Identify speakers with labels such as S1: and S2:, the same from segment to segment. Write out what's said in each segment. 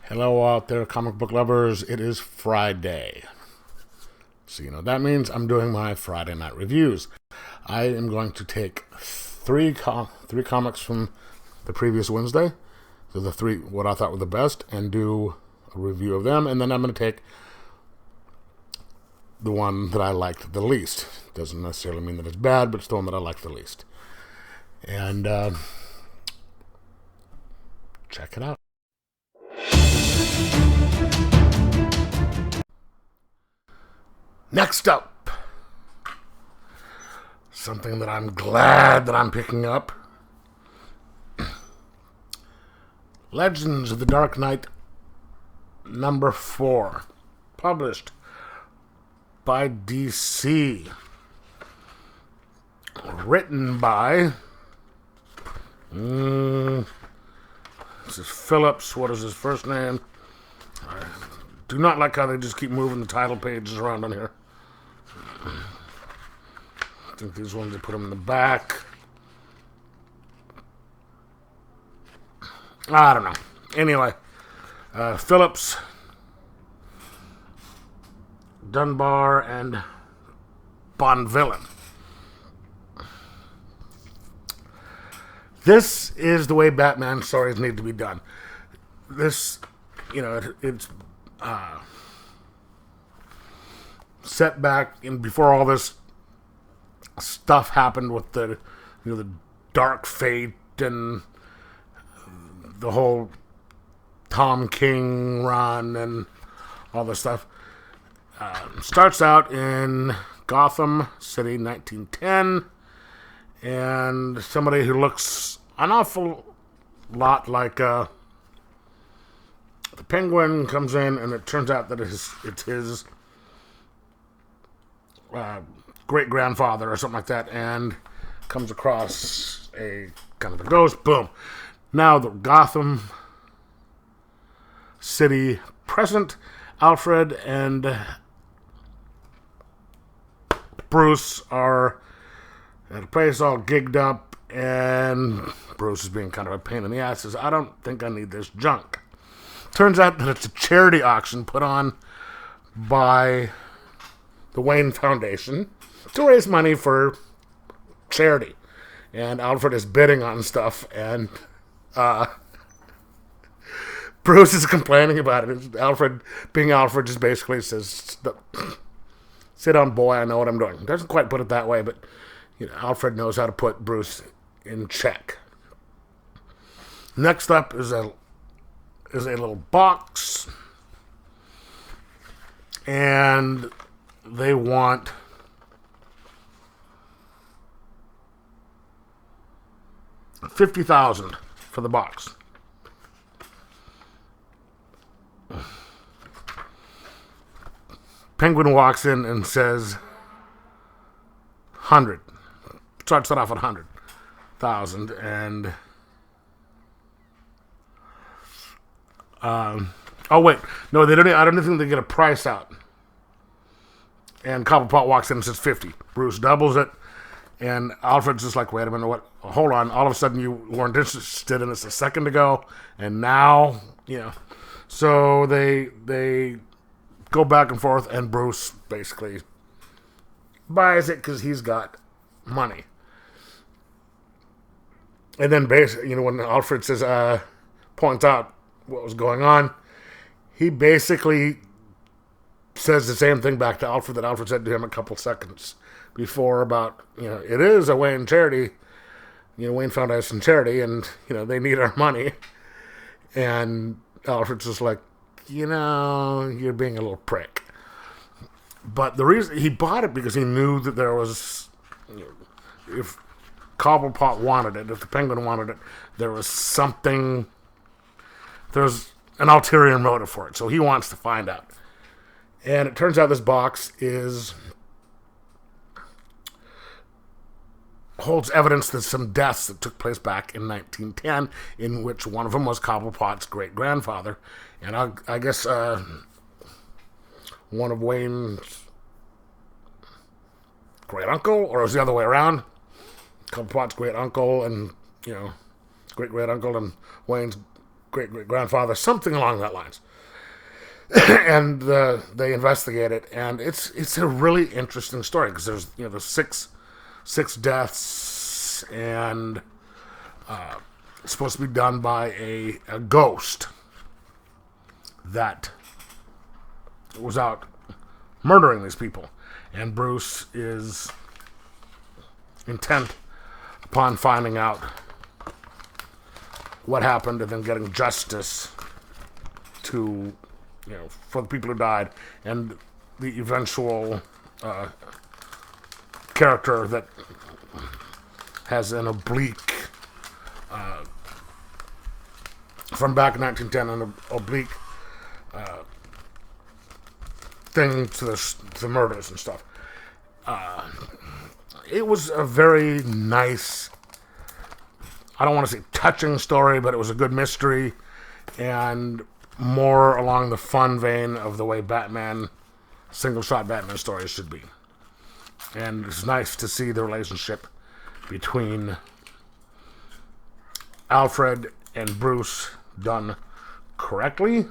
S1: Hello out there, comic book lovers. It is Friday. So you know what that means. I'm doing my Friday night reviews. I am going to take three comics from the previous Wednesday, so the three what I thought were the best, and do a review of them. And then I'm going to take the one that I liked the least. Doesn't necessarily mean that it's bad, but it's the one that I liked the least. And check it out. Next up, something that I'm glad that I'm picking up. Legends of the Dark Knight number 4, published by DC. Written by this is Phillips. What is his first name? I do not like how they just keep moving the title pages around on here. I think these ones, they put them in the back. I don't know. Anyway, Phillips, Dunbar, and Bonvillain. This is the way Batman stories need to be done. This, it's set back in before all this stuff happened with the Dark Fate and the whole Tom King run and all this stuff. Starts out in Gotham City, 1910, and somebody who looks an awful lot like the Penguin comes in, and it turns out that it's his great-grandfather or something like that, and comes across a kind of a ghost. Boom. Now the Gotham City present, Alfred and Bruce are at a place all gigged up, and Bruce is being kind of a pain in the ass. Says, I don't think I need this junk. Turns out that it's a charity auction put on by the Wayne Foundation to raise money for charity. And Alfred is bidding on stuff, and Bruce is complaining about it. Alfred, being Alfred, just basically says, sit down, boy, I know what I'm doing. Doesn't quite put it that way, but Alfred knows how to put Bruce in check. Next up is a little box, and they want $50,000 for the box. Penguin walks in and says 100. Starts it off at 100,000, and oh wait, no, they don't. I don't think they get a price out. And Cobblepot walks in and says 50. Bruce doubles it, and Alfred's just like, wait a minute, what? Hold on. All of a sudden, you weren't interested in this a second ago, and now, So they go back and forth, and Bruce basically buys it because he's got money. And then basically, when Alfred says, points out what was going on, he basically says the same thing back to Alfred that Alfred said to him a couple seconds before about, it is a Wayne charity, Wayne Foundation charity, and, they need our money. And Alfred's just like, you're being a little prick. But the reason he bought it because he knew that there was, if Cobblepot wanted it, if the Penguin wanted it, there was something, there's an ulterior motive for it. So he wants to find out. And it turns out this box holds evidence that some deaths that took place back in 1910, in which one of them was Cobblepot's great-grandfather. And I guess one of Wayne's great-uncle, or it was the other way around. Cobblepot's great-uncle and, great-great-uncle and Wayne's great-great-grandfather, something along that lines. And they investigate it, and it's a really interesting story because there's six deaths, and it's supposed to be done by a ghost that was out murdering these people, and Bruce is intent upon finding out what happened and then getting justice to, for the people who died, and the eventual character that has an oblique, from back in 1910, an oblique thing to the murders and stuff. It was a very nice, I don't want to say touching story, but it was a good mystery, and more along the fun vein of the way single-shot Batman stories should be. And it's nice to see the relationship between Alfred and Bruce done correctly.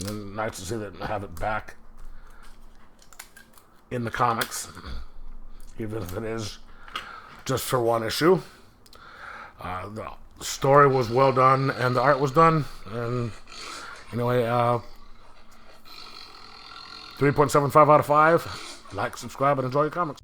S1: And nice to see that and have it back in the comics, even if it is just for one issue. The story was well done, and the art was done. And anyway, 3.75 out of 5. Like, subscribe, and enjoy your comics.